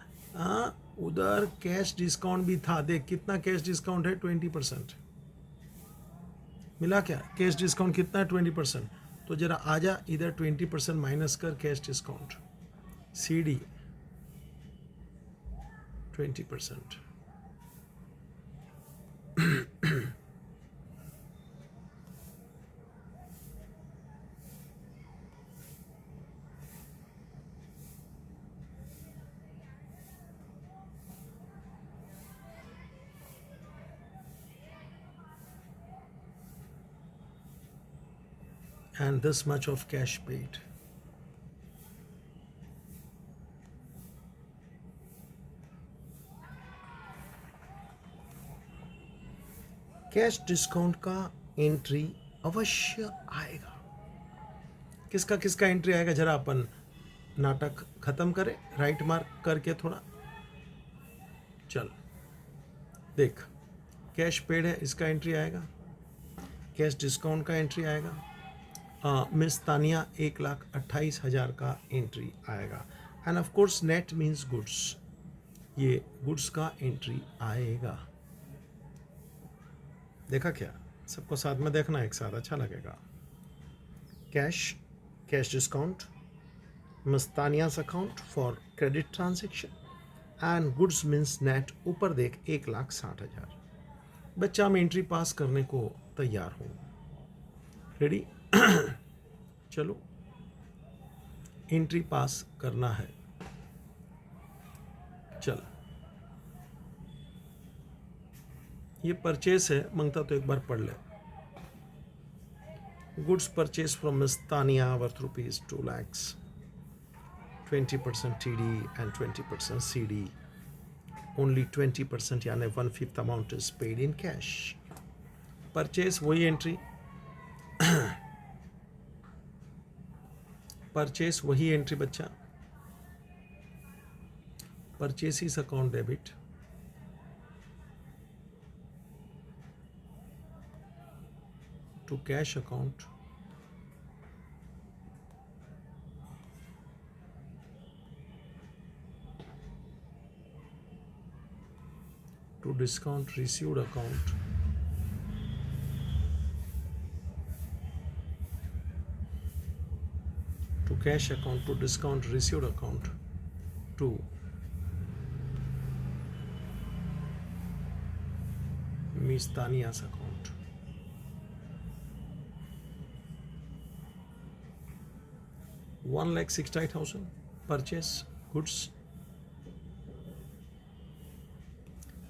उधर कैश डिस्काउंट भी था, देख कितना कैश डिस्काउंट है, 20%। मिला क्या? कैश डिस्काउंट कितना है? 20%। तो जरा आजा इधर 20% माइनस कर cash discount, CD 20%। And this much of cash paid. Cash discount का एंट्री अवश्य आएगा। किसका किसका एंट्री आएगा, जरा अपन नाटक खत्म करें, राइट मार्क करके थोड़ा। चल देख, कैश पेड है, इसका एंट्री आएगा, कैश डिस्काउंट का एंट्री आएगा, मिस तानिया 1,28,000 का एंट्री आएगा, end of course net means goods, ये गुड्स का एंट्री आएगा। देखा क्या? सबको साथ में देखना, एक साथ अच्छा लगेगा। कैश, कैश डिस्काउंट, मस्तानियास account for credit transaction, and goods means net. ऊपर देख 1,60,000। बच्चा मैं एंट्री पास करने को तैयार हूँ। रेडी? चलो एंट्री पास करना है। चल, ये परचेस है, मंगता तो एक बार पढ़ ले। गुड्स परचेस फ्रॉम मस्तानिया worth rupees 2 lakhs, 20% TD and 20% CD. Only 20% यानी 1/5 amount is paid in cash. Purchase वही एंट्री, परचेस वही एंट्री बच्चा, purchases account debit, to cash account, to discount received account, to cash account, to discount received account, to Miss Tania's account. 1,68,000 purchase goods,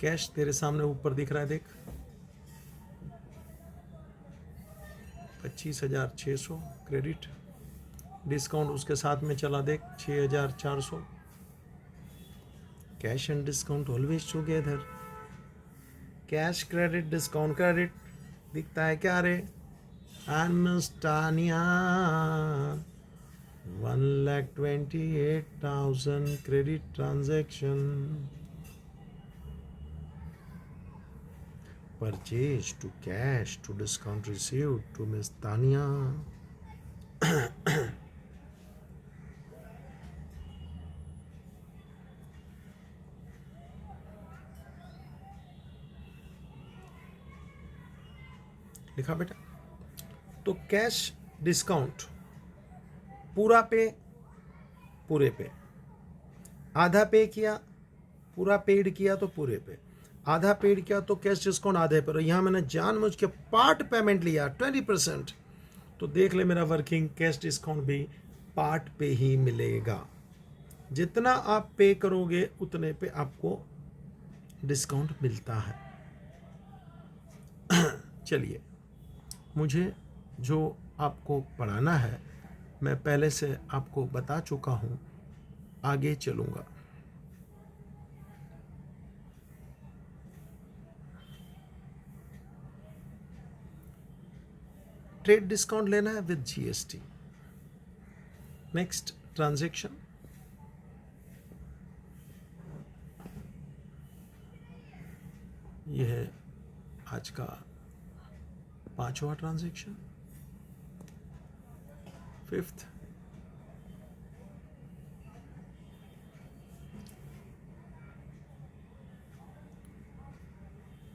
cash तेरे सामने ऊपर दिख रहा है, देख 25,600 क्रेडिट, डिस्काउंट उसके साथ में चला, देख 6,400। Cash and discount always together, cash credit discount credit दिखता है क्या रे? अनुष्ठानिया 1,28,000 credit transaction, purchase to cash to discount received to Miss Tanya. लिखा बेटा? तो कैश डिस्काउंट पूरा पे, पूरे पे, आधा पे किया, पूरा पेड किया तो पूरे पे, आधा पेड किया तो कैश डिस्काउंट आधे पर। यहाँ मैंने जानबूझ के पार्ट पेमेंट लिया 20%, तो देख ले मेरा वर्किंग, कैश डिस्काउंट भी पार्ट पे ही मिलेगा। जितना आप पे करोगे उतने पे आपको डिस्काउंट मिलता है। चलिए, मुझे जो आपको पढ़ाना है मैं पहले से आपको बता चुका हूँ, आगे चलूँगा। ट्रेड डिस्काउंट लेना है विद GST। नेक्स्ट ट्रांजैक्शन, यह है आज का 5वां ट्रांजैक्शन। फिफ्थ,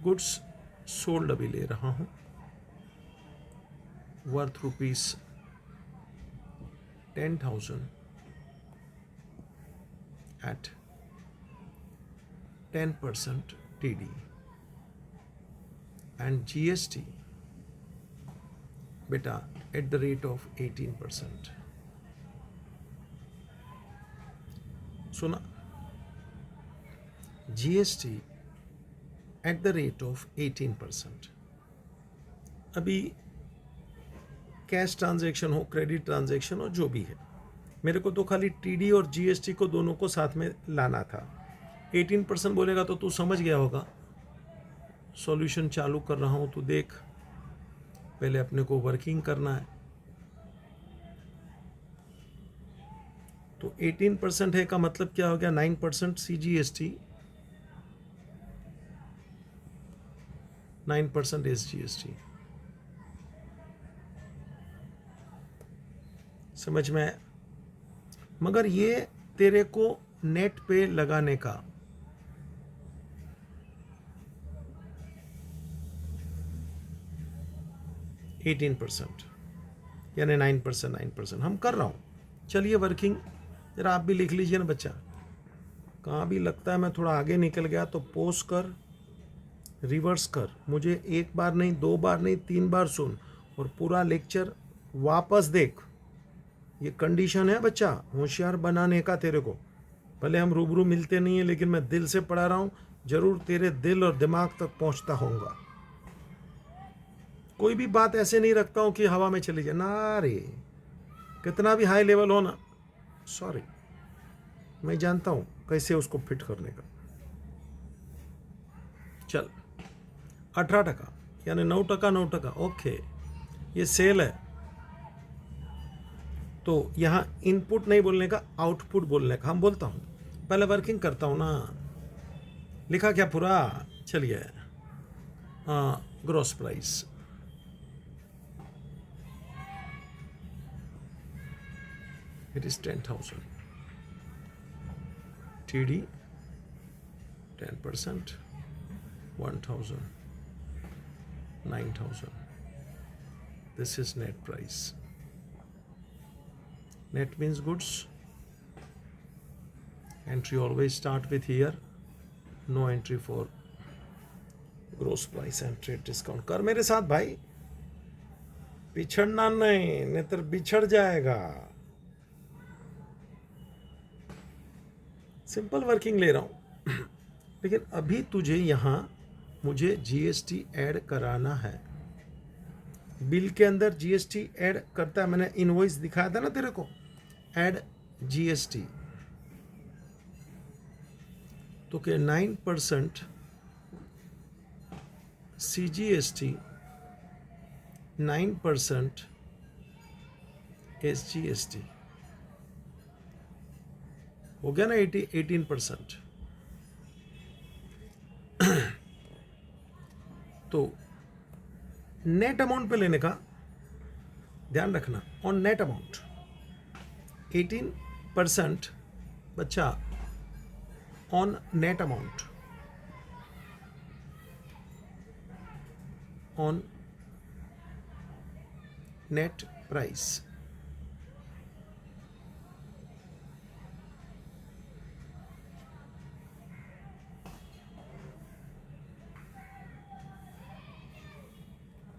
गुड्स सोल्ड अभी ले रहा हूं, worth ₹10,000 at 10% TD and GST beta at the rate of 18%. सुना, GST at the rate of 18%. अभी कैश ट्रांजैक्शन हो, क्रेडिट ट्रांजैक्शन हो, जो भी है, मेरे को तो खाली टीडी और जीएसटी को दोनों को साथ में लाना था। 18% बोलेगा तो तू समझ गया होगा। सॉल्यूशन चालू कर रहा हूं, तो देख, पहले अपने को वर्किंग करना है। तो 18% है का मतलब क्या हो गया? 9% CGST, 9% SGST। समझ में? मगर ये तेरे को नेट पे लगाने का, %18 यानी 9% हम कर रहा हूं। चलिए वर्किंग जरा आप भी लिख लीजिए ना बच्चा। कहाँ भी लगता है मैं थोड़ा आगे निकल गया तो पोज कर, रिवर्स कर, मुझे एक बार नहीं, 2 बार नहीं, 3 बार सुन और पूरा लेक्चर वापस देख। ये कंडीशन है बच्चा होशियार बनाने का तेरे को। भले हम रूबरू मिलते नहीं है, लेकिन मैं दिल से पढ़ा रहा हूं, जरूर तेरे दिल और दिमाग तक पहुंचता होऊंगा। कोई भी बात ऐसे नहीं रखता हूं कि हवा में चली जाए ना रे, कितना भी हाई लेवल हो ना, सॉरी, मैं जानता हूं कैसे उसको फिट करने का। चल 18% यानी 9%, ओके, ये सेल है, तो यहां इनपुट नहीं बोलने का, आउटपुट बोलने का। हम बोलता हूं, पहले वर्किंग करता हूं ना। लिखा क्या पूरा? चलिए, gross price, it is 10,000, TD 10%, 1,000, 9,000. This is net price. Net means goods. Entry always start with here. No entry for gross price and trade discount. कर मेरे साथ भाई, पिछड़ना नहीं, नहीं तो बिछड़ जाएगा। सिंपल वर्किंग ले रहा हूं, लेकिन अभी तुझे यहां मुझे जीएसटी ऐड कराना है। बिल के अंदर जीएसटी ऐड करता है, मैंने इनवॉइस दिखाया था ना तेरे को, ऐड जीएसटी। तो क्या 9% CGST, 9% SGST हो गया ना, 18%। तो नेट अमाउंट पे लेने का ध्यान रखना, ऑन नेट अमाउंट 18% बच्चा, on net amount, on net price.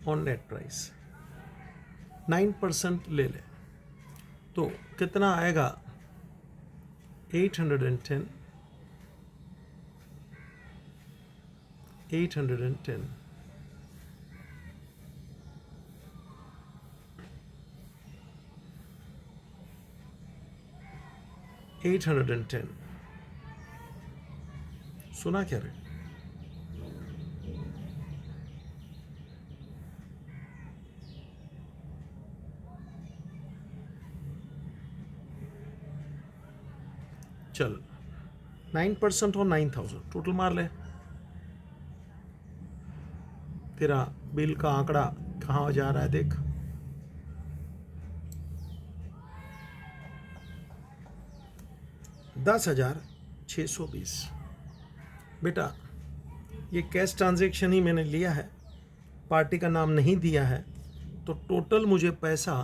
On net price 9% ले ले, तो कितना आएगा? 810, 810, 810। सुना क्या रे? चल 9% और 9,000 टोटल मार ले। तेरा बिल का आंकड़ा कहाँ जा रहा है देख। 10,620। बेटा ये कैश ट्रांजैक्शन ही मैंने लिया है, पार्टी का नाम नहीं दिया है, तो टोटल मुझे पैसा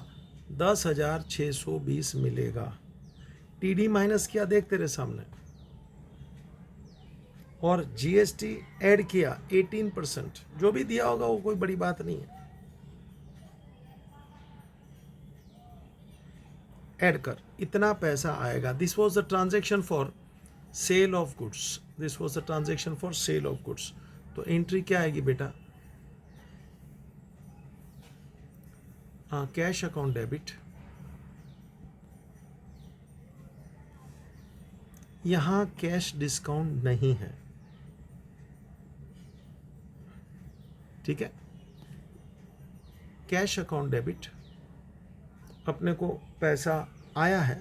10,620 मिलेगा। टीडी माइनस किया देख तेरे सामने, और जीएसटी ऐड किया 18%। जो भी दिया होगा वो कोई बड़ी बात नहीं है, ऐड कर, इतना पैसा आएगा। This was the transaction for sale of goods, this was the transaction for sale of goods. तो एंट्री क्या आएगी बेटा? Cash account debit. यहां कैश डिस्काउंट नहीं है, ठीक है। कैश अकाउंट डेबिट, अपने को पैसा आया है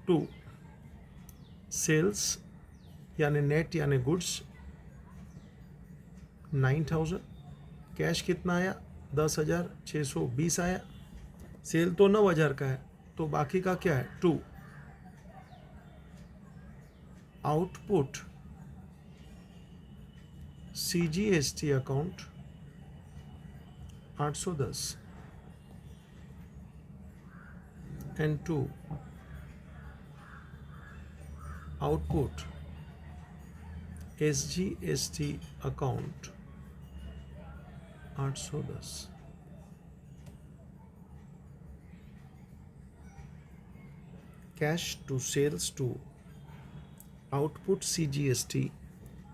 टू सेल्स यानी नेट यानी गुड्स 9,000। कैश कितना आया? 10,620 आया। सेल तो 9,000 का है, तो बाकी का क्या है? 2। Output CGST account 810 and 2 output SGST account 810। Cash to sales to output CGST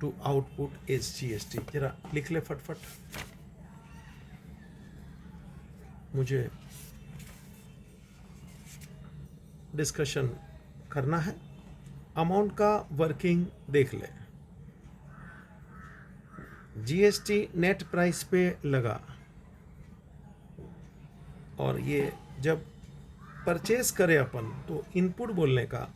to output SGST। जरा लिख ले फटफट, मुझे डिस्कशन करना है। अमाउंट का वर्किंग देख ले। GST नेट प्राइस पे लगा, और ये जब परचेज करें अपन तो इनपुट बोलने का,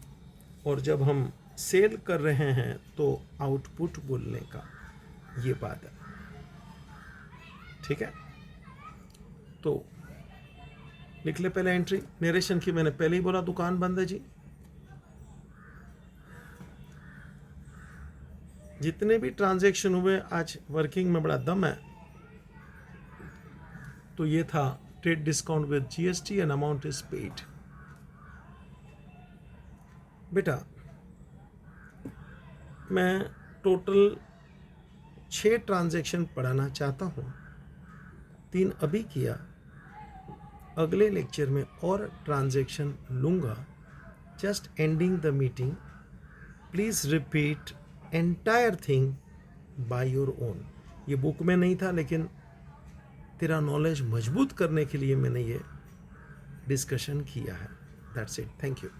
और जब हम सेल कर रहे हैं तो आउटपुट बोलने का, ये बात है, ठीक है। तो लिख ले पहले एंट्री। नरेशन की मैंने पहले ही बोला दुकान बंद है जी। जितने भी ट्रांजैक्शन हुए आज वर्किंग में बड़ा दम है। तो ये था trade discount with GST and amount is paid. बेटा मैं टोटल 6 ट्रांजैक्शन पढ़ाना चाहता हूँ, 3 अभी किया, अगले लेक्चर में और ट्रांजैक्शन लूँगा। Just ending the meeting, please repeat entire thing by your own. ये बुक में नहीं था, लेकिन तेरा नॉलेज मजबूत करने के लिए मैंने ये डिस्कशन किया है। That's it, thank you.